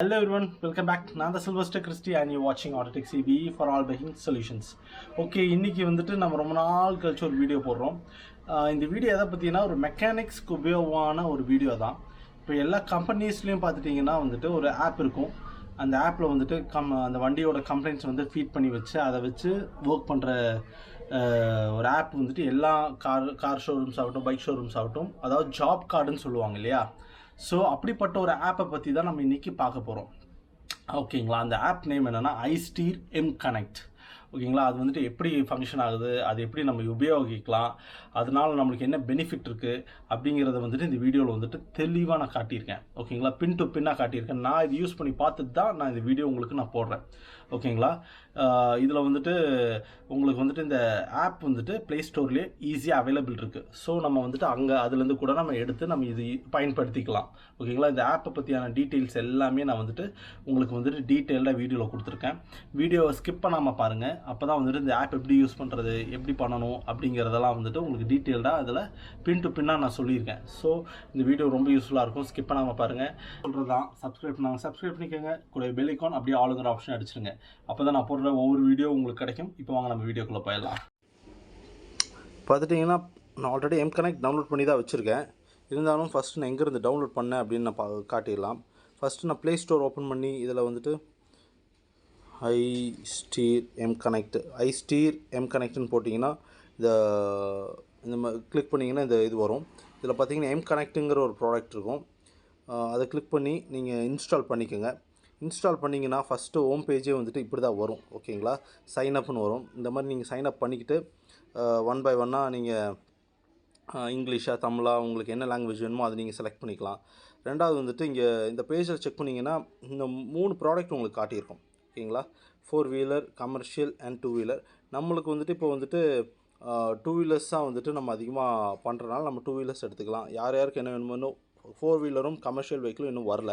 Hello everyone, welcome back. நான் தான் Sylvester Christy and you're watching Autotech CBE for all banking solutions. Okay, இன்னைக்கு வந்துட்டு நம்ம ரொம்ப நாள் கழிச்சு ஒரு வீடியோ போடுறோம். இந்த வீடியோ எதை பற்றினா ஒரு மெக்கானிக்ஸ்க்கு உபயோகமான ஒரு வீடியோ தான். இப்போ எல்லா கம்பெனிஸ்லேயும் பார்த்துட்டிங்கன்னா வந்துட்டு ஒரு ஆப் இருக்கும். அந்த ஆப்பில் வந்துட்டு அந்த வண்டியோட கம்ப்ளைண்ட்ஸ் வந்து ஃபீட் பண்ணி வச்சு அதை வச்சு ஒர்க் பண்ணுற ஒரு ஆப் வந்துட்டு எல்லா கார் ஷோரூம்ஸ் ஆகட்டும், பைக் ஷோரூம்ஸ் ஆகட்டும், அதாவது ஜாப் கார்டுன்னு சொல்லுவாங்க இல்லையா. ஸோ அப்படிப்பட்ட ஒரு ஆப்பை பற்றி தான் நம்ம இன்றைக்கி பார்க்க போகிறோம். ஓகேங்களா, அந்த ஆப் நேம் என்னென்னா ஐஸ்டீர் எம் கனெக்ட். ஓகேங்களா, அது வந்துட்டு எப்படி ஃபங்க்ஷன் ஆகுது, அது எப்படி நம்ம உபயோகிக்கலாம், அதனால் நம்மளுக்கு என்ன பெனிஃபிட் இருக்குது அப்படிங்கிறத வந்துட்டு இந்த வீடியோவில் வந்துட்டு தெளிவாக நான் காட்டியிருக்கேன். ஓகேங்களா, பின் டு பின்னாக காட்டியிருக்கேன். நான் இது யூஸ் பண்ணி பார்த்துட்டு தான் நான் இந்த வீடியோ உங்களுக்கு நான் போடுறேன். ஓகேங்களா, இதில் வந்துட்டு உங்களுக்கு வந்துட்டு இந்த ஆப் வந்துட்டு ப்ளே ஸ்டோர்லேயே ஈஸியாக அவைலபிள் இருக்குது. ஸோ நம்ம வந்துட்டு அதுலேருந்து கூட நம்ம எடுத்து நம்ம இது பயன்படுத்திக்கலாம். ஓகேங்களா, இந்த ஆப்பை பற்றியான டீட்டெயில்ஸ் எல்லாமே நான் வந்துட்டு உங்களுக்கு வந்துட்டு டீட்டெயில்டாக வீடியோவில் கொடுத்துருக்கேன். வீடியோவை ஸ்கிப் பண்ணாமல் பாருங்கள். அப்போ தான் வந்துட்டு இந்த ஆப் எப்படி யூஸ் பண்ணுறது, எப்படி பண்ணணும் அப்படிங்கிறதெல்லாம் வந்துட்டு உங்களுக்கு டீட்டெயில்டாக அதில் பின் டு பின்னாக நான் சொல்லியிருக்கேன். ஸோ இந்த வீடியோ ரொம்ப யூஸ்ஃபுல்லாக இருக்கும், ஸ்கிப் பண்ணாமல் பாருங்கள். சொல்கிறது தான் சப்ஸ்கிரைப் பண்ணிக்கோங்க. கூட பெல் ஐக்கான் அப்படியே ஆளுங்கிற ஆப்ஷன் அடிச்சிருங்க. அப்போ தான் நான் போடுற ஒவ்வொரு வீடியோ உங்களுக்கு கிடைக்கும். இப்போ வாங்க நம்ம வீடியோக்குள்ளே போயிடலாம். பார்த்துட்டிங்கன்னா நான் ஆல்ரெடி எம் கனெக்ட் டவுன்லோட் பண்ணி தான் வச்சுருக்கேன். இருந்தாலும் ஃபஸ்ட்டு நான் எங்கேருந்து டவுன்லோட் பண்ணேன் அப்படின்னு நான் காட்டிடலாம். ஃபஸ்ட்டு நான் ப்ளே ஸ்டோர் ஓப்பன் பண்ணி இதில் வந்துட்டு ஐஸ்டீர் எம் கனெக்ட்னு போட்டிங்கன்னா இந்த கிளிக் பண்ணிங்கன்னா இது வரும். இதில் பார்த்தீங்கன்னா எம் கனெக்ட்டுங்கிற ஒரு ப்ராடக்ட் இருக்கும். அதை கிளிக் பண்ணி நீங்கள் இன்ஸ்டால் பண்ணிக்கோங்க. இன்ஸ்டால் பண்ணிங்கன்னா ஃபஸ்ட்டு ஹோம் பேஜே வந்துட்டு இப்படி தான் வரும். ஓகேங்களா, சைன்அப்னு வரும். இந்த மாதிரி நீங்கள் சைன்அப் பண்ணிக்கிட்டு ஒன் பை ஒன்னாக நீங்கள் இங்கிலீஷாக தமிழாக உங்களுக்கு என்ன லாங்குவேஜ் வேணுமோ அதை நீங்கள் செலக்ட் பண்ணிக்கலாம். ரெண்டாவது வந்துட்டு இங்கே இந்த பேஜில் செக் பண்ணிங்கன்னா இந்த 3 ப்ராடக்ட் உங்களுக்கு காட்டியிருக்கும். ஓகேங்களா, 4 வீலர், கமர்ஷியல் அண்ட் 2 வீலர். நம்மளுக்கு வந்துட்டு இப்போ வந்துட்டு 2 வீலர்ஸாக வந்துட்டு நம்ம அதிகமாக பண்ணுறதுனால நம்ம 2 வீலர்ஸ் எடுத்துக்கலாம். யாருக்கு என்ன வேணுமோ. 4 வீலரும் கமர்ஷியல் வெஹிக்கிளும் இன்னும் வரல.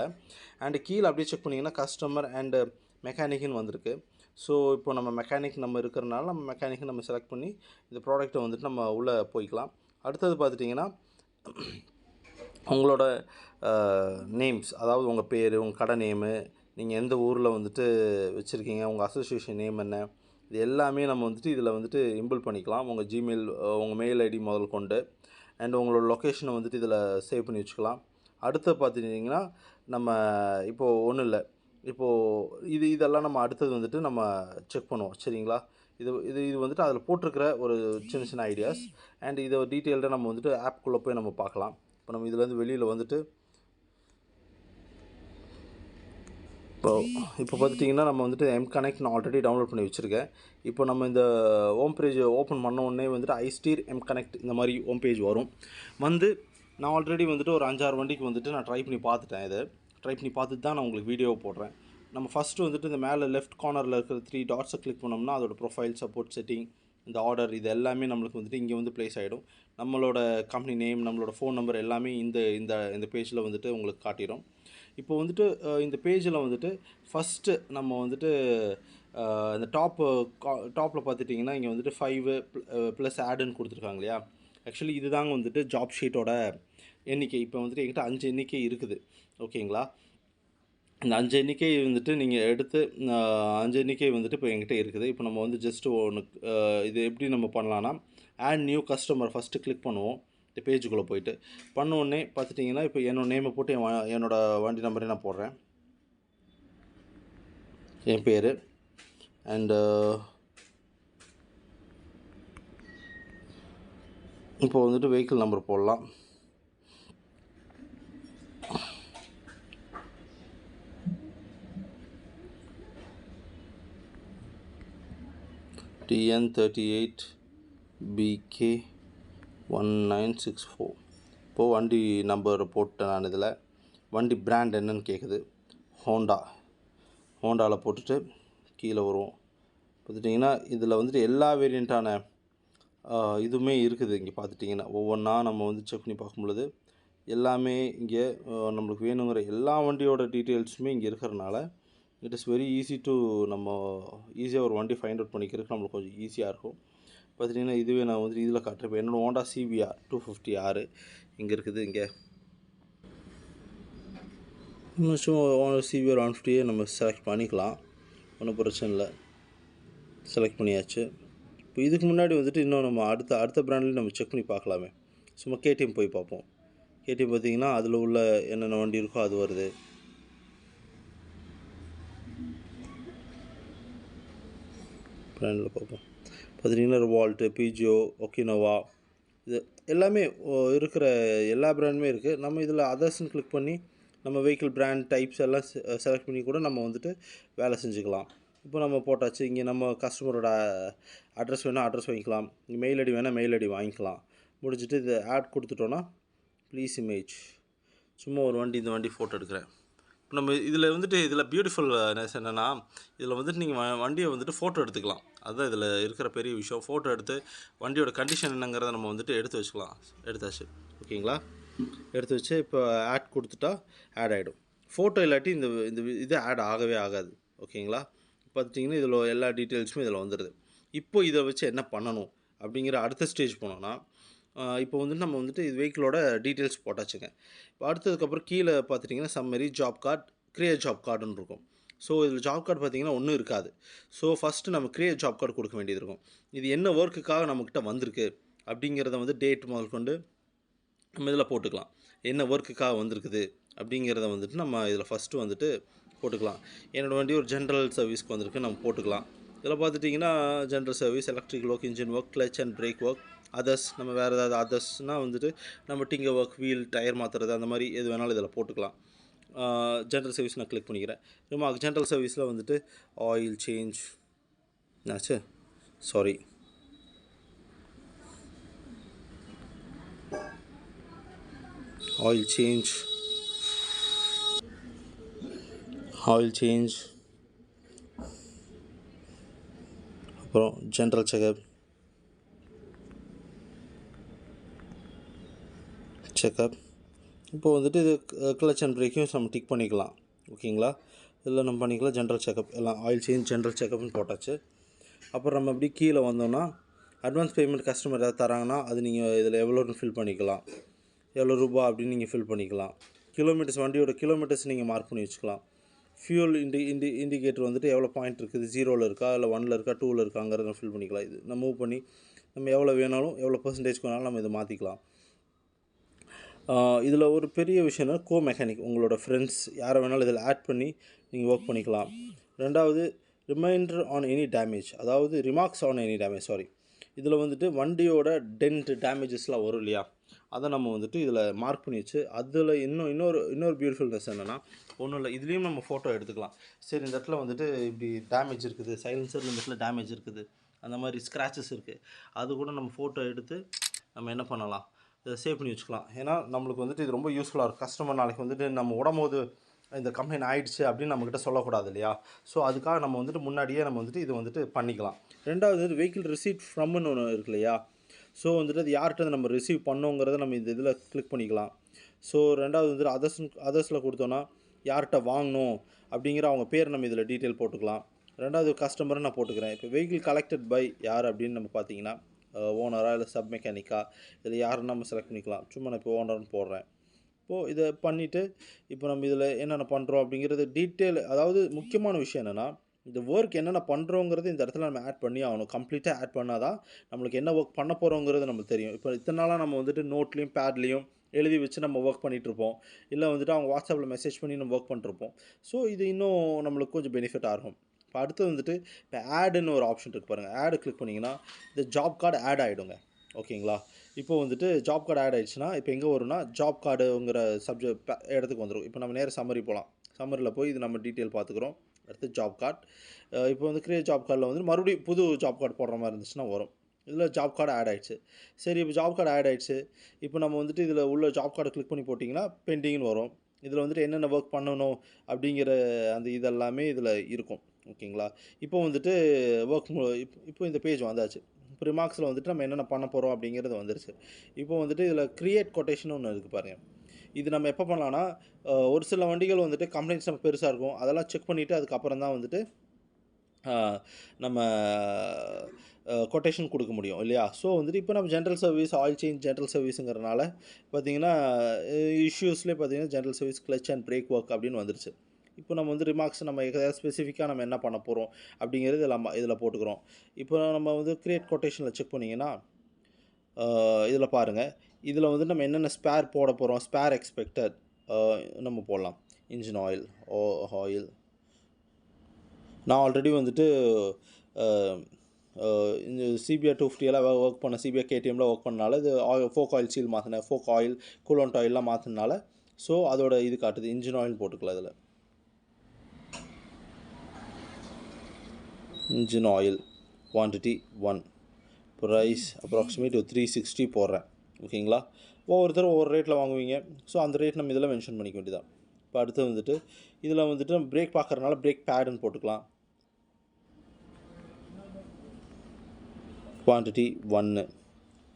அண்டு கீழே அப்படியே செக் பண்ணிங்கன்னா கஸ்டமர் அண்டு மெக்கானிக்குன்னு வந்திருக்கு. ஸோ இப்போ நம்ம மெக்கானிக் இருக்கிறனால நம்ம மெக்கானிக்கை நம்ம செலக்ட் பண்ணி இந்த ப்ராடக்ட்டை வந்துட்டு நம்ம உள்ளே போய்க்கலாம். அடுத்தது பார்த்துட்டிங்கன்னா உங்களோட நேம்ஸ், அதாவது உங்கள் பேர், உங்கள் கடை நேமு, நீங்கள் எந்த ஊரில் வந்துட்டு வச்சுருக்கீங்க, உங்கள் அசோசியேஷன் நேம் என்ன, இது எல்லாமே நம்ம வந்துட்டு இதில் வந்துட்டு இம்பிள் பண்ணிக்கலாம். உங்கள் ஜிமெயில், உங்கள் மெயில் ஐடி முதல் கொண்டு அண்ட் உங்களோட லொக்கேஷனை வந்துட்டு இதில் சேவ் பண்ணி வச்சுக்கலாம். அடுத்து பார்த்துட்டிங்கன்னா நம்ம இப்போது ஒன்றும் இல்லை, இப்போது இதெல்லாம் நம்ம அடுத்தது வந்துட்டு நம்ம செக் பண்ணுவோம். சரிங்களா, இது வந்துட்டு அதில் போட்டிருக்கிற ஒரு சின்ன ஐடியாஸ் அண்ட் இதை டீட்டெயில்டாக நம்ம வந்துட்டு ஆப்குள்ளே போய் நம்ம பார்க்கலாம். இப்போ நம்ம இதுலேருந்து வெளியில் வந்துட்டு இப்போ பார்த்துட்டிங்கன்னா நம்ம வந்துட்டு எம் கனெக்ட் நான் ஆல்ரெடி டவுன்லோட் பண்ணி வச்சுருக்கேன். இப்போ நம்ம இந்த ஹோம் பேஜ் ஓப்பன் பண்ண உடனே வந்துட்டு ஐஸ்டீர் எம் கனெக்ட் இந்த மாதிரி ஹோம் பேஜ் வரும். நான் ஆல்ரெடி வந்துட்டு ஒரு 5-6 வண்டிக்கு வந்துட்டு நான் ட்ரை பண்ணி பார்த்துட்டேன். ட்ரை பண்ணி பார்த்துட்டு தான் நான் உங்களுக்கு வீடியோவை போடுறேன். நம்ம ஃபஸ்ட்டு வந்துட்டு இந்த மேலே லெஃப்ட் கார்னரில் இருக்கிற 3 டாட்ஸை கிளிக் பண்ணோம்னா அதோட ப்ரொஃபைல், சப்போர்ட், செட்டிங், இந்த ஆர்டர், இது எல்லாமே நம்மளுக்கு வந்துட்டு இங்கே வந்து ப்ளேஸ் ஆகிடும். நம்மளோட கம்பெனி நேம், நம்மளோட ஃபோன் நம்பர் எல்லாமே இந்த பேஜில் வந்துட்டு உங்களுக்கு காட்டிடும். இப்போ வந்துட்டு இந்த பேஜில் வந்துட்டு ஃபஸ்ட்டு நம்ம வந்துட்டு இந்த டாப்பில் பார்த்துட்டிங்கன்னா இங்கே வந்துட்டு 5 + ஆடுன்னு கொடுத்துருக்காங்க இல்லையா. ஆக்சுவலி இதுதாங்க வந்துட்டு ஜாப் ஷீட்டோட எண்ணிக்கை. இப்போ வந்துட்டு என்கிட்ட 5 எண்ணிக்கை இருக்குது. ஓகேங்களா, இந்த 5 எண்ணிக்கை வந்துட்டு நீங்கள் எடுத்து 5 எண்ணிக்கை வந்துட்டு இப்போ என்கிட்ட இருக்குது. இப்போ நம்ம வந்து ஜஸ்ட்டு இது எப்படி நம்ம பண்ணலான்னா, add new customer first click பண்ணுவோம். இந்த பேஜுக்குள்ளே போய்ட்டு பண்ணோடனே பார்த்துட்டிங்கன்னா இப்போ என்னோடய நேமை போட்டு என்னோடய வண்டி நம்பரே நான் போடுறேன், என் பேர் அண்டு இப்போ வந்துட்டு வெஹிக்கிள் நம்பர் போடலாம். TN38 BK 1964. இப்போது வண்டி நம்பர் போட்டேன். நான் இதில் வண்டி பிராண்ட் என்னன்னு கேட்குது. ஹோண்டாவில் போட்டுட்டு கீழே வருவோம். பார்த்துட்டிங்கன்னா இதில் வந்துட்டு எல்லா வேரியண்ட்டான இதுவுமே இருக்குது. இங்கே பார்த்துட்டிங்கன்னா ஒவ்வொன்றா நம்ம வந்து செக் பண்ணி பார்க்கும்பொழுது எல்லாமே இங்கே நம்மளுக்கு வேணுங்கிற எல்லா வண்டியோட டீட்டெயில்ஸுமே இங்கே இருக்கிறனால it is very easy to நம்ம ஈஸியாக ஒரு வண்டி ஃபைண்ட் அவுட் பண்ணிக்கிறதுக்கு நம்மளுக்கு கொஞ்சம் ஈஸியாக இருக்கும். பார்த்துட்டிங்கன்னா இதுவே நான் வந்துட்டு இதில் காட்டுறேன். என்னோடய ஹோண்டா CBR 250R இங்கே இருக்குது. இங்கே இன்னும் சும்மா சிவிஆர் 150 நம்ம செலக்ட் பண்ணிக்கலாம், ஒன்றும் பிரச்சனை இல்லை. செலக்ட் பண்ணியாச்சு. இப்போ இதுக்கு முன்னாடி வந்துட்டு இன்னும் நம்ம அடுத்த பிராண்ட்லேயும் நம்ம செக் பண்ணி பார்க்கலாமே. சும்மா கேடிஎம் போய் பார்ப்போம். கேடிஎம் பார்த்திங்கன்னா அதில் உள்ள என்னென்ன வண்டி இருக்கோ அது வருது. பிராண்டில் பார்ப்போம். பார்த்திங்கன்னா ரிவால்ட்டு, பிஜிஓ, ஒக்கினோவா, இது எல்லாமே இருக்கிற எல்லா பிராண்டுமே இருக்குது. நம்ம இதில் அதர்ஸ்ன்னு கிளிக் பண்ணி நம்ம வெஹிக்கிள் பிராண்ட் டைப்ஸ் எல்லாம் செலக்ட் பண்ணி கூட நம்ம வந்துட்டு வேலை செஞ்சுக்கலாம். இப்போ நம்ம போட்டாச்சு. இங்கே நம்ம கஸ்டமரோட அட்ரஸ் வேணால் அட்ரஸ் வாங்கிக்கலாம், இங்கே மெயில் ஐடி வேணால் மெயில் ஐடி வாங்கிக்கலாம். முடிச்சுட்டு இது ஆட் கொடுத்துட்டோன்னா ப்ளீஸ் இமேஜ், சும்மா ஒரு வண்டி, இந்த வண்டி ஃபோட்டோ எடுக்கிறேன். இப்போ நம்ம இதில் வந்துட்டு இதில் பியூட்டிஃபுல்னஸ் என்னென்னா, இதில் வந்துட்டு நீங்கள் வண்டியை வந்துட்டு ஃபோட்டோ எடுத்துக்கலாம். அதுதான் இதில் இருக்கிற பெரிய விஷயம். ஃபோட்டோ எடுத்து வண்டியோட கண்டிஷன் என்னங்கிறத நம்ம வந்துட்டு எடுத்து வச்சுக்கலாம். எடுத்தாச்சு, ஓகேங்களா. எடுத்து வச்சு இப்போ ஆட் கொடுத்துட்டா ஆட் ஆகிடும். ஃபோட்டோ இல்லாட்டி இந்த இது ஆட் ஆகவே ஆகாது, ஓகேங்களா. பார்த்துட்டிங்கன்னா இதில் எல்லா டீட்டெயில்ஸுமே இதில் வந்துடுது. இப்போ இதை வச்சு என்ன பண்ணணும் அப்படிங்கிற அடுத்த ஸ்டேஜ் போனோன்னா, இப்போ வந்துட்டு நம்ம வந்துட்டு இது வெஹிக்கிளோட டீட்டெயில்ஸ் போட்டாச்சுங்க. இப்போ அடுத்ததுக்கப்புறம் கீழே பார்த்துட்டிங்கன்னா summary, job card, create job கார்டுன்னு இருக்கும். ஸோ இதில் ஜாப் கார்டு பார்த்திங்கன்னா ஒன்றும் இருக்காது. ஸோ ஃபஸ்ட்டு நம்ம கிரியேட் ஜாப் கார்டு கொடுக்க வேண்டியது இருக்கும். இது என்ன ஒர்க்குக்காக நம்மக்கிட்ட வந்திருக்கு அப்படிங்கிறத வந்து டேட் முதல் கொண்டு நம்ம இதில் போட்டுக்கலாம். என்ன ஒர்க்குக்காக வந்திருக்குது அப்படிங்கிறத வந்துட்டு நம்ம இதில் ஃபஸ்ட்டு வந்துட்டு போட்டுக்கலாம். என்னோடய வண்டி ஒரு ஜென்ரல் சர்வீஸ்க்கு வந்திருக்கு, நம்ம போட்டுக்கலாம். இதில் பார்த்துட்டிங்கன்னா general service, electrical work, engine work, clutch and brake work, others. நம்ம வேறு ஏதாவது அதர்ஸ்னால் வந்துட்டு நம்ம டிங்கர் ஒர்க், வீல், டயர் மாற்றுறது, அந்த மாதிரி எது வேணாலும் இதில் போட்டுக்கலாம். ஜென்ரல் சர்வீஸ் நான் கிளிக் பண்ணிக்கிறேன். ரொம்ப ஜென்ரல் சர்வீஸில் வந்துட்டு ஆயில் சேஞ்ச் ஆச்சு, சாரி, ஆயில் சேஞ்ச், அப்புறம் ஜென்ரல் செக்கப், இப்போ வந்துட்டு இது கிளச் அண்ட் பிரேக்கையும் நம்ம டிக் பண்ணிக்கலாம், ஓகேங்களா. இதில் நம்ம பண்ணிக்கலாம் ஜென்ரல் செக்கப், எல்லாம் ஆயில் சேஞ்ச், ஜென்ரல் செக்கப்னு போட்டாச்சு. அப்புறம் நம்ம அப்படி கீழே வந்தோம்னா அட்வான்ஸ் பேமெண்ட் கஸ்டமர் ஏதாவது தராங்கன்னா அது நீங்கள் இதில் எவ்வளோன்னு ஃபில் பண்ணிக்கலாம், எவ்வளோ ரூபா அப்படின்னு நீங்கள் ஃபில் பண்ணிக்கலாம். கிலோமீட்டர்ஸ், வண்டியோட கிலோமீட்டர்ஸ் நீங்கள் மார்க் பண்ணி வச்சுக்கலாம். ஃபியூல் இண்டிகேட்டர் வந்துட்டு எவ்வளோ பாயிண்ட் இருக்குது, 0ல் இருக்கா இல்லை 1ல் இருக்கா 2ல் இருக்காங்கிறத ஃபில் பண்ணிக்கலாம். இது நம்ம மூவ் பண்ணி நம்ம எவ்வளோ வேணாலும் எவ்வளோ பர்சன்டேஜ் வேணாலும் நம்ம இதை மாற்றிக்கலாம். இதில் ஒரு பெரிய விஷயம்னா மெக்கானிக், உங்களோட ஃப்ரெண்ட்ஸ் யாரை வேணாலும் இதில் ஆட் பண்ணி நீங்கள் ஒர்க் பண்ணிக்கலாம். ரெண்டாவது ரிமைண்டர் ஆன் எனி டேமேஜ், அதாவது remarks on any damage, sorry. இதில் வந்துட்டு வண்டியோட டென்ட் டேமேஜஸ்லாம் வரும் இல்லையா, அதை நம்ம வந்துட்டு இதில் மார்க் பண்ணி வச்சு அதில் இன்னொரு பியூட்டிஃபுல்னஸ் என்னென்னா, ஒன்றும் இல்லை, இதுலேயும் நம்ம ஃபோட்டோ எடுத்துக்கலாம். சரி, இந்த இடத்துல வந்துட்டு இப்படி டேமேஜ் இருக்குது, சைலன்சரில் இந்த இடத்துல டேமேஜ் இருக்குது, அந்த மாதிரி ஸ்க்ராச்சஸ் இருக்குது, அது கூட நம்ம ஃபோட்டோ எடுத்து நம்ம என்ன பண்ணலாம், இதை சேவ் பண்ணி வச்சுக்கலாம். ஏன்னா நம்மளுக்கு வந்துட்டு இது ரொம்ப யூஸ்ஃபுல்லாக இருக்கும். கஸ்டமர் நாளைக்கு வந்துட்டு நம்ம உடம்போது இந்த கம்ப்ளைண்ட் ஆகிடுச்சு அப்படின்னு நம்மக்கிட்ட சொல்லக்கூடாது இல்லையா. ஸோ அதுக்காக நம்ம வந்துட்டு முன்னாடியே நம்ம வந்துட்டு இது வந்துட்டு பண்ணிக்கலாம். ரெண்டாவது வந்து வெஹிக்கிள் ரிசீட் ஃப்ரம்னு ஒன்று இருக்கு இல்லையா. ஸோ வந்துட்டு அது யார்கிட்ட நம்ம ரிசீவ் பண்ணோங்கிறத நம்ம இந்த இதில் கிளிக் பண்ணிக்கலாம். ஸோ ரெண்டாவது வந்துட்டு அதர்ஸில் கொடுத்தோன்னா யார்கிட்ட வாங்கணும் அப்படிங்கிற அவங்க பேர் நம்ம இதில் டீட்டெயில் போட்டுக்கலாம். ரெண்டாவது கஸ்டமரை நான் போட்டுக்கிறேன். இப்போ வெஹிக்கிள் கலெக்டட் பை யார் அப்படின்னு நம்ம பார்த்தீங்கன்னா ஓனராக இல்லை சப் மெக்கானிக்கா, இதில் யாருன்னு நம்ம செலக்ட் பண்ணிக்கலாம். சும்மா நான் இப்போ ஓனர்னு போடுறேன். இப்போது இதை பண்ணிவிட்டு இப்போ நம்ம இதில் என்னென்ன பண்ணுறோம் அப்படிங்கிறது டீட்டெயில், அதாவது முக்கியமான விஷயம் என்னென்னா, இந்த ஒர்க் என்னென்ன பண்ணுறோங்கிறது இந்த இடத்துல நம்ம ஆட் பண்ணி ஆகணும். கம்ப்ளீட்டாக ஆட் பண்ணால் தான் நம்மளுக்கு என்ன ஒர்க் பண்ண போகிறோங்கிறது நமக்கு தெரியும். இப்போ இத்தனை நாளாக நம்ம வந்துட்டு நோட்லேயும் பேட்லேயும் எழுதி வச்சு நம்ம ஒர்க் பண்ணிகிட்ருப்போம், இல்லை வந்துட்டு அவங்க வாட்ஸ்அப்பில் மெசேஜ் பண்ணி நம்ம ஒர்க் பண்ணிருப்போம். ஸோ இது இன்னும் நம்மளுக்கு கொஞ்சம் பெனிஃபிட் ஆகும். இப்போ அடுத்து வந்துட்டு இப்போ ஆடுன்னு ஒரு ஆப்ஷன் இருக்குது பாருங்கள். ஆடு கிளிக் பண்ணிங்கன்னா இந்த ஜாப் கார்டு ஆட் ஆகிடுங்க, ஓகேங்களா. இப்போ வந்துட்டு ஜாப் கார்டு ஆட் ஆகிடுச்சுன்னா இப்போ எங்கே வரும்னா ஜாப் கார்டுங்கிற சப்ஜெக்ட் இடத்துக்கு வந்துடும். இப்போ நம்ம நேரம் சம்மரி போகலாம். சம்மரியில் போய் இது நம்ம டீட்டெயில் பார்த்துக்குறோம். அடுத்து ஜாப் கார்டு. இப்போ வந்து கிரியேட் ஜாப் கார்டில் வந்து மறுபடியும் புது ஜாப் கார்டு போடுற மாதிரி இருந்துச்சுன்னா வரும். இதில் ஜாப் கார்டு ஆட் ஆகிடுச்சு. சரி, இப்போ ஜாப் கார்டு ஆட் ஆகிடுச்சு. இப்போ நம்ம வந்துட்டு இதில் உள்ள ஜாப் கார்டை கிளிக் பண்ணி போட்டிங்கன்னா பெண்டிங்னு வரும். இதில் வந்துட்டு என்னென்ன ஒர்க் பண்ணணும் அப்படிங்கிற அந்த இதெல்லாமே இதில் இருக்கும், ஓகேங்களா. இப்போ வந்துட்டு ஒர்க் இப்போ இந்த பேஜ் வந்தாச்சு. இப்போ ரிமார்க்ஸில் வந்துட்டு நம்ம என்னென்ன பண்ண போகிறோம் அப்படிங்கிறது வந்துருச்சு. இப்போ வந்துட்டு இதில் க்ரியேட் கொட்டேஷன் ஒன்று இருக்குது பாருங்கள். இது நம்ம எப்போ பண்ணலான்னா, ஒரு சில வண்டிகள் வந்துட்டு கம்ப்ளைண்ட்ஸ் நம்ம பெருசாக இருக்கும், அதெல்லாம் செக் பண்ணிவிட்டு அதுக்கப்புறம் தான் வந்துட்டு நம்ம கொட்டேஷன் கொடுக்க முடியும் இல்லையா? ஸோ வந்துட்டு இப்போ நம்ம general service, oil change general சர்வீஸுங்கிறனால பார்த்தீங்கன்னா இஷ்யூஸ்லேயே பார்த்தீங்கன்னா general service, clutch and brake work அப்படின்னு வந்துருச்சு. இப்போ நம்ம வந்து ரிமார்க்ஸ் நம்ம எதாவது ஸ்பெசிஃபிக்காக நம்ம என்ன பண்ண போகிறோம் அப்படிங்கிறது நம்ம இதில் போட்டுக்கிறோம். இப்போ நம்ம வந்து கிரியேட் கொட்டேஷனில் செக் பண்ணிங்கன்னா இதில் பாருங்கள், இதில் வந்து நம்ம என்னென்ன ஸ்பேர் போட போகிறோம், ஸ்பேர் எக்ஸ்பெக்டட் நம்ம போடலாம். இன்ஜின் ஆயில், ஆயில் நான் ஆல்ரெடி வந்துட்டு இந்த சிபிஆர் 250 எல்லாம் ஒர்க் பண்ண, சிபிஆர் கேடிஎம்மில் ஒர்க் பண்ணனால இது ஃபோக் ஆயில் சீல் மாற்றினேன், ஃபோக் ஆயில், கூலண்ட் ஆயிலெலாம் மாற்றினால ஸோ அதோட இது காட்டுது. இன்ஜின் ஆயில் போட்டுக்கலாம் இதில். Engine oil quantity 1, price approximate 360 போடுறேன். ஓகேங்களா? ஒவ்வொருத்தரும் ஒவ்வொரு ரேட்டில் வாங்குவீங்க. ஸோ அந்த ரேட் நம்ம இதில் மென்ஷன் பண்ணிக்க வேண்டியதான். இப்போ அடுத்து வந்துட்டு இதில் வந்துட்டு நம்ம பிரேக் பார்க்குறதுனால பிரேக் பேடுன்னு போட்டுக்கலாம். குவான்டிட்டி 1,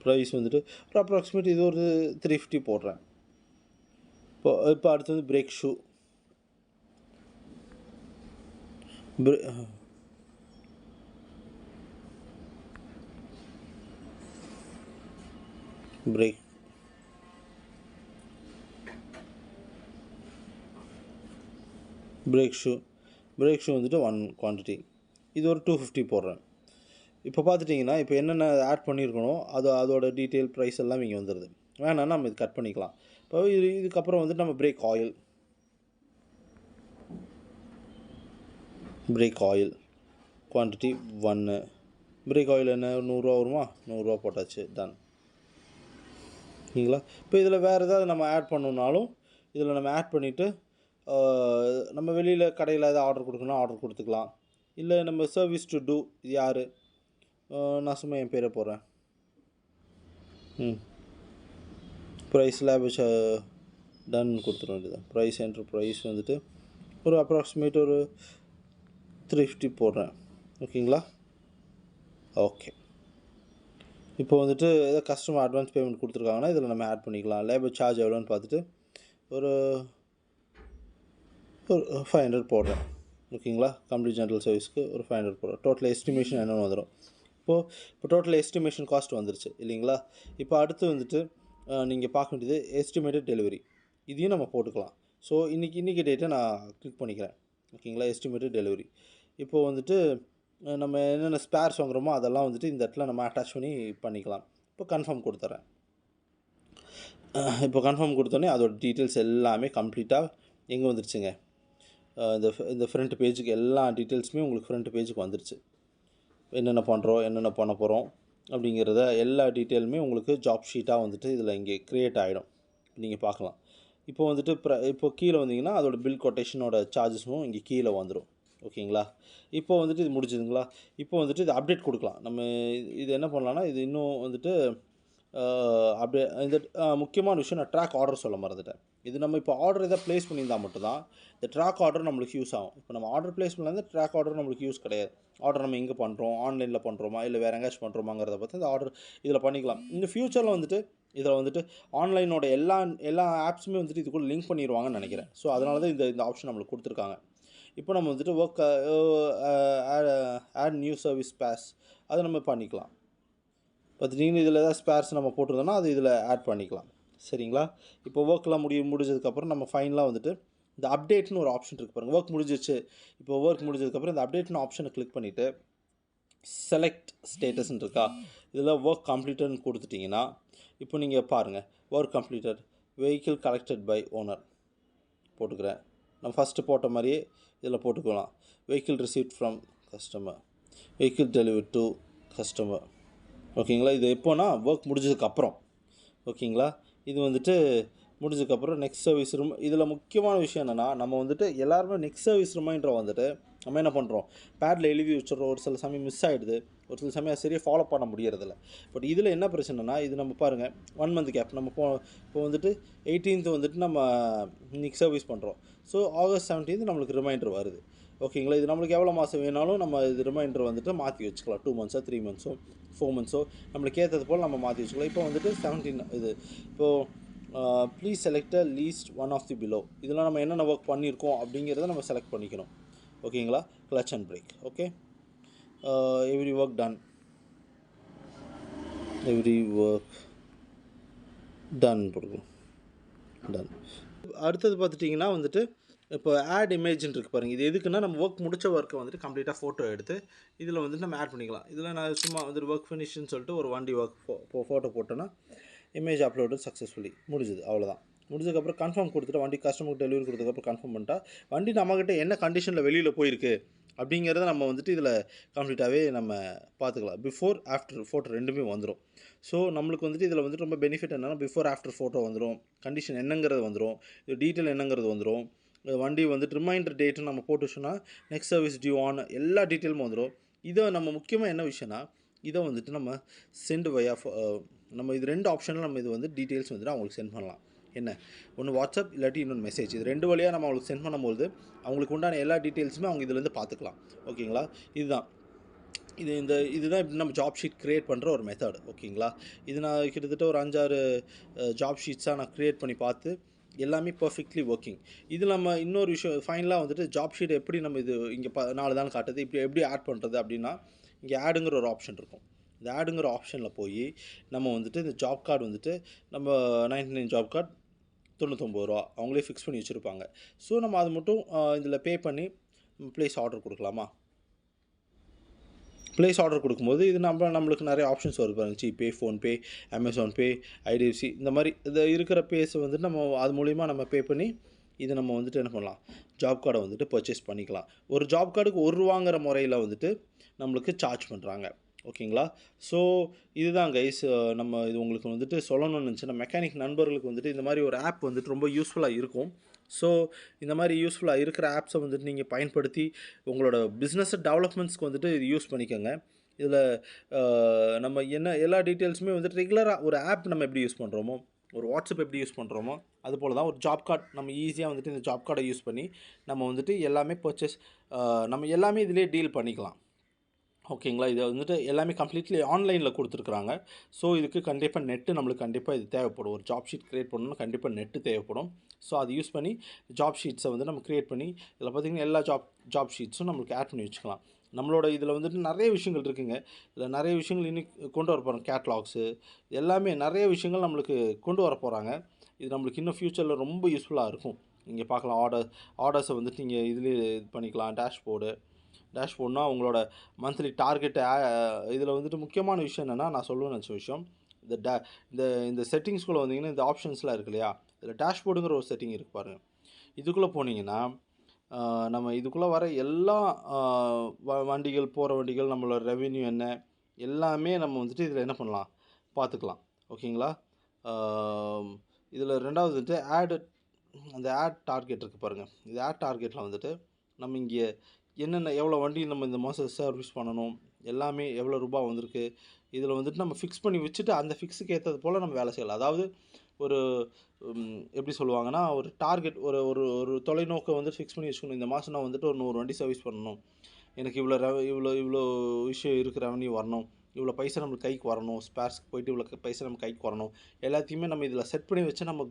ப்ரைஸ் வந்துட்டு ஒரு அப்ராக்சிமேட் இது ஒரு 350 போடுறேன். இப்போ அடுத்து வந்து பிரேக் ஷூ, பிரேக் ஷூ வந்துட்டு 1 குவான்டிட்டி, இது ஒரு 250 போடுறேன். இப்போ பார்த்துட்டிங்கன்னா இப்போ என்னென்ன ஆட் பண்ணியிருக்கணும் அதோட டீட்டெயில் ப்ரைஸ் எல்லாம் இங்கே வந்துடுது. வேணான்னா நம்ம இது கட் பண்ணிக்கலாம். இப்போ இதுக்கப்புறம் வந்துட்டு நம்ம brake oil quantity 1, brake oil என்ன 100 வருமா? 100 போட்டாச்சு, டன். ஓகேங்களா? இப்போ இதில் வேறு ஏதாவது நம்ம ஆட் பண்ணணுன்னாலும் இதில் நம்ம ஆட் பண்ணிவிட்டு நம்ம வெளியில் கடையில் ஏதாவது ஆர்டர் கொடுக்கணும்னா ஆர்டர் கொடுத்துக்கலாம். இல்லை நம்ம சர்வீஸ் டு டூ, இது யார், நான் சும்மா என் பேரை போடுறேன். ப்ரைஸ் லேபேஜ் டன் கொடுத்துட வேண்டியதான். ப்ரைஸ் என்ட்ரு ப்ரைஸ் வந்துட்டு ஒரு அப்ராக்சிமேட் ஒரு 350 போடுறேன். ஓகேங்களா? ஓகே. இப்போ வந்துட்டு ஏதோ கஸ்டமர் அட்வான்ஸ் பேமெண்ட் கொடுத்துருக்காங்கன்னா இதில் நம்ம ஆட் பண்ணிக்கலாம். லேபர் சார்ஜ் எவ்வளோன்னு பார்த்துட்டு ஒரு 500 போடுறேன். ஓகேங்களா? கம்ப்ளீட் ஜென்ரல் சர்வீஸ்க்கு ஒரு 500 போடுறேன். டோட்டல் எஸ்டிமேஷன் என்னென்னு வந்துடும். இப்போ டோட்டல் எஸ்டிமேஷன் காஸ்ட் வந்துருச்சு இல்லைங்களா? இப்போ அடுத்து வந்துட்டு நீங்கள் பார்க்க வேண்டியது எஸ்டிமேட்டட் டெலிவரி, இதையும் நம்ம போட்டுக்கலாம். ஸோ இன்றைக்கி டேட்டை நான் கிளிக் பண்ணிக்கிறேன். ஓகேங்களா? Estimated delivery. இப்போது வந்துட்டு நம்ம என்னென்ன ஸ்பேர்ஸ் வாங்குகிறோமோ அதெல்லாம் வந்துட்டு இந்த இடத்துல நம்ம அட்டாச் பண்ணிக்கலாம். இப்போ கன்ஃபார்ம் கொடுத்துட்றேன். இப்போ கன்ஃபார்ம் கொடுத்தோன்னே அதோட டீட்டெயில்ஸ் எல்லாமே கம்ப்ளீட்டாக எங்கே வந்துருச்சுங்க, இந்த ஃப்ரண்ட் பேஜுக்கு எல்லா டீட்டெயில்ஸுமே உங்களுக்கு ஃப்ரண்ட் பேஜுக்கு வந்துருச்சு. என்னென்ன பண்ணுறோம், என்னென்ன பண்ண போகிறோம் அப்படிங்கிறத எல்லா டீட்டெயிலுமே உங்களுக்கு ஜாப் ஷீட்டாக வந்துட்டு இதில் இங்கே க்ரியேட் ஆகிடும். நீங்கள் பார்க்கலாம். இப்போ வந்துட்டு இப்போ கீழே வந்தீங்கன்னா அதோட பில் கொட்டேஷனோட சார்ஜஸும் இங்கே கீழே வந்துடும். ஓகேங்களா? இப்போ வந்துட்டு இது முடிஞ்சுதுங்களா? இப்போ வந்துட்டு இது அப்டேட் கொடுக்கலாம். நம்ம இது என்ன பண்ணலான்னா இது இன்னும் வந்துட்டு அப்படியே இந்த முக்கியமான விஷயம், நான் ட்ராக் ஆர்டர் சொல்ல மறந்துட்டேன். இது நம்ம இப்போ ஆர்டர் எதாவது ப்ளேஸ் பண்ணியிருந்தால் மட்டும்தான் இந்த ட்ராக் ஆர்டர் நம்மளுக்கு யூஸ் ஆகும். இப்போ நம்ம ஆர்டர் ப்ளேஸ் பண்ணலாம், ட்ராக் ஆர்டர் நம்மளுக்கு யூஸ் கிடையாது. ஆர்டர் நம்ம எங்கே பண்ணுறோம், ஆன்லைனில் பண்ணுறோமா இல்லை வேறு எங்கேயாச்சும் பண்ணுறோமாங்கிறத பார்த்து இந்த ஆர்டர் இதில் பண்ணிக்கலாம். இந்த ஃப்யூச்சரில் வந்துட்டு இதில் வந்துட்டு ஆன்லைனோட எல்லா ஆப்ஸுமே வந்துட்டு இதுக்குள்ளே லிங்க் பண்ணிடுவாங்கன்னு நினைக்கிறேன். ஸோ அதனால தான் இந்த ஆப்ஷன் நம்மளுக்கு கொடுத்துருக்காங்க. இப்போ நம்ம வந்துட்டு ஆட் நியூ சர்வீஸ் ஸ்பேர்ஸ் அதை நம்ம பண்ணிக்கலாம். பார்த்துட்டிங்கன்னா இதில் ஏதாவது ஸ்பேர்ஸ் நம்ம போட்டிருந்தோம்னா அது இதில் ஆட் பண்ணிக்கலாம். சரிங்களா? இப்போ ஒர்க்லாம் முடிஞ்சதுக்கப்புறம் நம்ம ஃபைனலாக வந்துட்டு இந்த அப்டேட்னு ஒரு ஆப்ஷன் இருக்குது பாருங்கள். ஒர்க் முடிஞ்சிச்சு. இப்போ ஒர்க் முடிஞ்சதுக்கப்புறம் இந்த அப்டேட்னு ஆப்ஷனை கிளிக் பண்ணிவிட்டு செலக்ட் ஸ்டேட்டஸ்ன்னு இருக்கா, இதில் ஒர்க் கம்ப்ளீட்டட்னு கொடுத்துட்டிங்கன்னா இப்போ நீங்கள் பாருங்கள், work completed, vehicle collected by owner போட்டுக்கிறேன். நம்ம ஃபஸ்ட்டு போட்ட மாதிரியே இதில் போட்டுக்கலாம். Vehicle received from customer, vehicle delivered to customer. ஓகேங்களா? இது எப்போனா ஒர்க் முடிஞ்சதுக்கப்புறம். ஓகேங்களா? இது வந்துட்டு முடிஞ்சதுக்கப்புறம் நெக்ஸ்ட் சர்வீஸ் இதில் முக்கியமான விஷயம் என்னென்னா, நம்ம வந்துட்டு எல்லாருமே நெக்ஸ்ட் சர்வீஸ் ரிமைண்டரை வந்துட்டு நம்ம என்ன பண்ணுறோம், பேடில் எழுதி வச்சுடுறோம். ஒரு சில சமயம் மிஸ் ஆகிடுது, ஒரு சில சமயம் சரியாக ஃபாலோ பண்ண முடியறதில்ல. பட் இதில் என்ன பிரச்சனைனா, இது நம்ம பாருங்கள் 1 மந்த் கேப் நம்ம இப்போ வந்துட்டு 18th வந்துட்டு நம்ம இன்றைக்கி சர்வீஸ் பண்ணுறோம். ஸோ ஆகஸ்ட் 17th நம்மளுக்கு ரிமைண்டர் வருது. ஓகேங்களா? இது நம்மளுக்கு எவ்வளோ மாதம் வேணாலும் நம்ம இது ரிமைண்டர் வந்துட்டு மாற்றி வச்சுக்கலாம். 2 மந்த்ஸோ 3 மந்த்ஸோ 4 மந்த்ஸோ நம்மளுக்கு ஏற்றது போல் நம்ம மாற்றி வச்சுக்கலாம். இப்போ வந்துட்டு 17 இது இப்போது please select least one of the below, இதெல்லாம் நம்ம என்னென்ன ஒர்க் பண்ணியிருக்கோம் அப்படிங்கிறத நம்ம செலக்ட் பண்ணிக்கணும். ஓகேங்களா? Clutch and break. Okay. Every work done கொடுக்கும். டன். அடுத்தது பார்த்துட்டிங்கன்னா வந்துட்டு இப்போ ஆட் இமேஜ்னு இருக்குது பாருங்கள். இது எதுக்குன்னா நம்ம ஒர்க் முடிச்ச ஒர்க்கை வந்துட்டு கம்ப்ளீட்டாக ஃபோட்டோ எடுத்து இதில் வந்துட்டு நம்ம ஆட் பண்ணிக்கலாம். இதில் நான் சும்மா வந்துட்டு ஒர்க் ஃபினிஷ்னு சொல்லிட்டு ஒரு வண்டி ஒர்க் ஃபோட்டோ போட்டோன்னா இமேஜ் அப்லோடு சக்ஸஸ்ஃபுல்லி முடிஞ்சுது. அவ்வளோதான். முடிஞ்சதுக்கப்புறம் கன்ஃபார்ம் கொடுத்துட்டு வண்டி கஸ்டமருக்கு டெலிவரி கொடுத்ததுக்கப்புறம் கன்ஃபார்ம் பண்ணிட்டா வண்டி நம்மக்கிட்ட என்ன கண்டிஷனில் வெளியில் போயிருக்கு அப்படிங்கிறத நம்ம வந்துட்டு இதில் கம்ப்ளீட்டாகவே நம்ம பார்த்துக்கலாம். பிஃபோர் ஆஃப்டர் ஃபோட்டோ ரெண்டுமே வந்துடும். ஸோ நம்மளுக்கு வந்துட்டு இதில் வந்துட்டு ரொம்ப பெனிஃபிட் என்னென்னா பிஃபோர் ஆஃப்டர் ஃபோட்டோ வந்துடும், கண்டிஷன் என்னங்கிறது வந்துடும், இது டீட்டெயில் என்னங்கிறது வந்துடும், வண்டி வந்துட்டு ரிமைண்டர் டேட்டு நம்ம போட்டு வச்சோன்னா நெக்ஸ்ட் சர்வீஸ் டியூ ஆன் எல்லா டீட்டெயிலுமே வந்துடும். இதை நம்ம முக்கியமாக என்ன விஷயம்னா இதை வந்துட்டு நம்ம சென்ட் வயா நம்ம இது 2 ஆப்ஷனில் நம்ம இது வந்து டீட்டெயில்ஸ் வந்துட்டு அவங்களுக்கு சென்ட் பண்ணலாம். என்ன ஒன்று வாட்ஸ்அப் இல்லாட்டி இன்னொன்று மெசேஜ். இது 2 வழியாக நம்ம அவங்களுக்கு சென்ட் பண்ணும்போது அவங்களுக்கு உண்டான எல்லா டீட்டெயில்ஸுமே அவங்க இதுலேருந்து பார்த்துக்கலாம். ஓகேங்களா? இதுதான் இப்படி நம்ம ஜாப் ஷீட் க்ரியேட் பண்ணுற ஒரு மெத்தட். ஓகேங்களா? இது நான் கிட்டத்தட்ட ஒரு 5-6 ஜாப் ஷீட்ஸாக நான் க்ரியேட் பண்ணி பார்த்து எல்லாமே பர்ஃபெக்ட்லி ஒர்க்கிங். இது நம்ம இன்னொரு விஷயம் ஃபைனலாக வந்துட்டு ஜாப் ஷீட் எப்படி நம்ம இது இங்கே 4 தான் காட்டுது, இப்படி எப்படி ஆட் பண்ணுறது அப்படின்னா இங்கே ஆடுங்கிற ஒரு ஆப்ஷன் இருக்கும். இந்த ஆடுங்கிற ஆப்ஷனில் போய் நம்ம வந்துட்டு இந்த ஜாப் கார்டு வந்துட்டு நம்ம 99 ஜாப் கார்டு ₹99 அவங்களே ஃபிக்ஸ் பண்ணி வச்சுருப்பாங்க. ஸோ நம்ம அது மட்டும் இதில் பே பண்ணி ப்ளேஸ் ஆர்டர் கொடுக்கலாமா? ப்ளேஸ் ஆர்டர் கொடுக்கும்போது இது நம்மளுக்கு நிறைய ஆப்ஷன்ஸ் வருது பாருங்க. ஜிபே, ஃபோன்பே, அமேசான் பே, ஐடிஎஃப்சி இந்த மாதிரி இது இருக்கிற பேஸை வந்துட்டு நம்ம அது மூலிமா நம்ம பே பண்ணி இதை நம்ம வந்துட்டு என்ன பண்ணலாம், ஜாப் கார்டை வந்துட்டு பர்ச்சேஸ் பண்ணிக்கலாம். ஒரு ஜாப் கார்டுக்கு ₹1 முறையில் வந்துட்டு நம்மளுக்கு சார்ஜ் பண்ணுறாங்க. ஓகேங்களா? ஸோ இதுதான் கைஸ், நம்ம இது உங்களுக்கு வந்துட்டு சொல்லணும்னு நினச்சேன்னா மெக்கானிக் நண்பர்களுக்கு வந்துட்டு இந்த மாதிரி ஒரு ஆப் வந்துட்டு ரொம்ப யூஸ்ஃபுல்லாக இருக்கும். ஸோ இந்த மாதிரி யூஸ்ஃபுல்லாக இருக்கிற ஆப்ஸை வந்துட்டு நீங்கள் பயன்படுத்தி உங்களோட பிஸ்னஸ் டெவலப்மெண்ட்ஸ்க்கு வந்துட்டு இது யூஸ் பண்ணிக்கோங்க. இதில் நம்ம என்ன எல்லா டீட்டெயில்ஸுமே வந்துட்டு ரெகுலராக ஒரு ஆப் நம்ம எப்படி யூஸ் பண்ணுறோமோ, ஒரு வாட்ஸ்அப் எப்படி யூஸ் பண்ணுறோமோ அதுபோல் தான் ஒரு ஜாப் கார்டு நம்ம ஈஸியாக வந்துட்டு இந்த ஜாப் கார்டை யூஸ் பண்ணி நம்ம வந்துட்டு எல்லாமே பர்ச்சேஸ் நம்ம எல்லாமே இதிலே டீல் பண்ணிக்கலாம். ஓகேங்களா? இதை வந்துட்டு எல்லாமே கம்ப்ளீட்லி ஆன்லைனில் கொடுத்துருக்குறாங்க. ஸோ இதுக்கு கண்டிப்பாக நெட்டு நம்மளுக்கு கண்டிப்பாக இது தேவைப்படும். ஒரு ஜாப் ஷீட் க்ரியேட் பண்ணணும்னா கண்டிப்பாக நெட்டு தேவைப்படும். ஸோ அதை யூஸ் பண்ணி ஜாப் ஷீட்ஸை வந்து நம்ம க்ரியேட் பண்ணி இதில் பார்த்திங்கன்னா எல்லா ஜாப் ஷீட்ஸும் நம்மளுக்கு ஆட் பண்ணி வச்சுக்கலாம். நம்மளோட இதில் வந்துட்டு நிறைய விஷயங்கள் இருக்குதுங்க. இதில் நிறைய விஷயங்கள் இன்னும் கொண்டு வர போகிறோம். கேட்லாக்ஸு எல்லாமே நிறைய விஷயங்கள் நம்மளுக்கு கொண்டு வர போகிறாங்க. இது நம்மளுக்கு இன்னும் ஃப்யூச்சரில் ரொம்ப யூஸ்ஃபுல்லாக இருக்கும். நீங்கள் பார்க்கலாம் ஆர்டர்ஸை வந்துட்டு நீங்கள் இதுலேயே இது பண்ணிக்கலாம். டேஷ்போர்ட்னா உங்களோட மந்த்லி டார்கெட்டு இதில் வந்துட்டு முக்கியமான விஷயம் என்னென்னா நான் சொல்லுவேன்னு நினச்ச விஷயம், இந்த செட்டிங்ஸ்குள்ளே வந்தீங்கன்னா இந்த ஆப்ஷன்ஸ்லாம் இருக்கு இல்லையா, இதில் டேஷ்போர்டுங்கிற ஒரு செட்டிங் இருக்குது பாருங்கள். இதுக்குள்ளே போனீங்கன்னா நம்ம இதுக்குள்ளே வர எல்லா வண்டிகள், போகிற வண்டிகள், நம்மளோட ரெவென்யூ என்ன எல்லாமே நம்ம வந்துட்டு இதில் என்ன பண்ணலாம் பார்த்துக்கலாம். ஓகேங்களா? இதில் 2வது வந்துட்டு அந்த ஆட் டார்கெட் இருக்குது பாருங்கள். இந்த ஆட் டார்கெட்டில் வந்துட்டு நம்ம இங்கே என்னென்ன எவ்வளோ வண்டி நம்ம இந்த மாதம் சர்வீஸ் பண்ணணும், எல்லாமே எவ்வளோ ரூபா வந்திருக்கு, இதில் வந்துட்டு நம்ம ஃபிக்ஸ் பண்ணி வச்சுட்டு அந்த ஃபிக்ஸுக்கு ஏற்றது போல் நம்ம வேலை செய்யலாம். அதாவது ஒரு எப்படி சொல்லுவாங்கன்னா ஒரு டார்கெட் ஒரு ஒரு ஒரு தொலைநோக்கை வந்து ஃபிக்ஸ் பண்ணி வச்சுக்கணும். இந்த மாதம் நான் வந்துட்டு ஒரு 100 வண்டி சர்வீஸ் பண்ணணும், எனக்கு இவ்வளோ விஷயம் இருக்குது, ரெவன்யூ வரணும், இவ்வளோ பைசா நம்மளுக்கு கைக்கு வரணும், ஸ்பேர்ஸ்க்கு போயிட்டு இவ்வளோ பைசா நம்ம கைக்கு வரணும், எல்லாத்தையுமே நம்ம இதில் செட் பண்ணி வச்சு நம்ம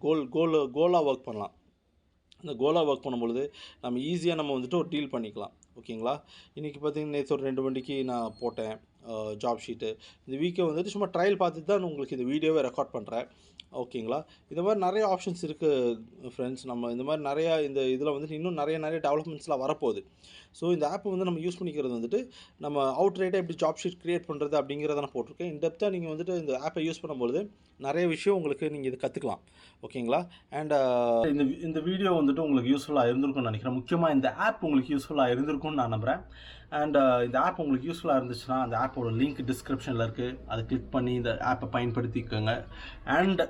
கோலாக ஒர்க் பண்ணலாம். அந்த கோலாக ஒர்க் பண்ணும்பொழுது நம்ம ஈஸியாக நம்ம வந்துட்டு ஒரு டீல் பண்ணிக்கலாம். ஓகேங்களா? இன்றைக்கி பார்த்திங்கன்னா நேற்று ஒரு 2 வண்டிக்கு நான் போட்டேன் ஜாப் ஷீட்டு. இந்த வீக்கை வந்துட்டு சும்மா ட்ரையல் பார்த்துட்டு தான் உங்களுக்கு இந்த வீடியோவை ரெக்கார்ட் பண்ணுறேன். ஓகேங்களா? இந்த மாதிரி நிறைய ஆப்ஷன்ஸ் இருக்குது ஃப்ரெண்ட்ஸ். நம்ம இந்த மாதிரி நிறையா இந்த இதில் வந்துட்டு இன்னும் நிறைய டெவலப்மெண்ட்ஸ்லாம் வரப்போகுது. ஸோ இந்த ஆப்பை வந்து நம்ம யூஸ் பண்ணிக்கிறது வந்துட்டு நம்ம அவுட்ரைட்டாக எப்படி ஜாப் ஷீட் க்ரியேட் பண்ணுறது அப்படிங்கிறத நான் போட்டிருக்கேன். இன்டெப்த்தாக நீங்கள் வந்துட்டு இந்த ஆப்பை யூஸ் பண்ணும்போது நிறைய விஷயம் உங்களுக்கு நீங்கள் இது கற்றுக்கலாம். ஓகேங்களா? அண்ட் இந்த வீடியோ வந்துட்டு உங்களுக்கு யூஸ்ஃபுல்லாக இருந்திருக்கும்னு நினைக்கிறேன். முக்கியமாக இந்த ஆப் உங்களுக்கு யூஸ்ஃபுல்லாக இருந்திருக்கும்னு நான் நம்புகிறேன். அண்ட் இந்த ஆப் உங்களுக்கு யூஸ்ஃபுல்லாக இருந்துச்சுன்னா அந்த ஆப்போட லிங்க் டிஸ்கிரிப்ஷனில் இருக்குது. அதை கிளிக் பண்ணி இந்த ஆப்பை பயன்படுத்திக்கோங்க. அண்ட்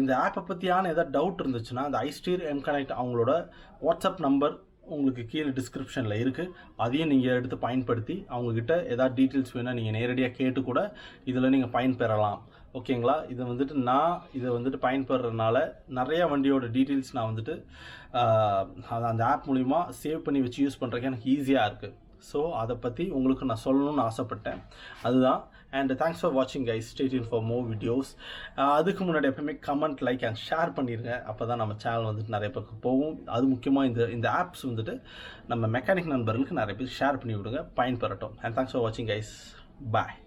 இந்த ஆப்பை பற்றியான ஏதாவது டவுட் இருந்துச்சுன்னா அந்த ஐஸ்டீர் எம்கனெக்ட் அவங்களோட வாட்ஸ்அப் நம்பர் உங்களுக்கு கீழே டிஸ்கிரிப்ஷனில் இருக்குது. அதையும் நீங்கள் எடுத்து பயன்படுத்தி அவங்கக்கிட்ட ஏதாவது டீட்டெயில்ஸ் வேணால் நீங்கள் நேரடியாக கேட்டு கூட இதில் நீங்கள் பயன்பெறலாம். ஓகேங்களா? இதை வந்துட்டு பயன்படுறதுனால நிறையா வண்டியோட டீட்டெயில்ஸ் நான் வந்துட்டு அந்த ஆப் மூலிமா சேவ் பண்ணி வச்சு யூஸ் பண்ணுறதுக்கு எனக்கு ஈஸியாக இருக்குது. ஸோ அதை பற்றி உங்களுக்கு நான் சொல்லணும்னு ஆசைப்பட்டேன். அதுதான் அண்ட் தேங்க்ஸ் ஃபார் வாட்சிங் guys. Stay tune for more videos. அதுக்கு முன்னாடி எப்பவுமே கமெண்ட், லைக் அண்ட் ஷேர் பண்ணிடுங்க. அப்போ தான் நம்ம சேனல் வந்துட்டு நிறைய பேருக்கு போகும். அது முக்கியமாக இந்த ஆப்ஸ் வந்துட்டு நம்ம மெக்கானிக் நண்பர்களுக்கு நிறைய பேர் ஷேர் பண்ணி விடுங்க, பயன்பெறட்டும். அண்ட் தேங்க்ஸ் ஃபார் வாட்சிங் கைஸ். பாய்.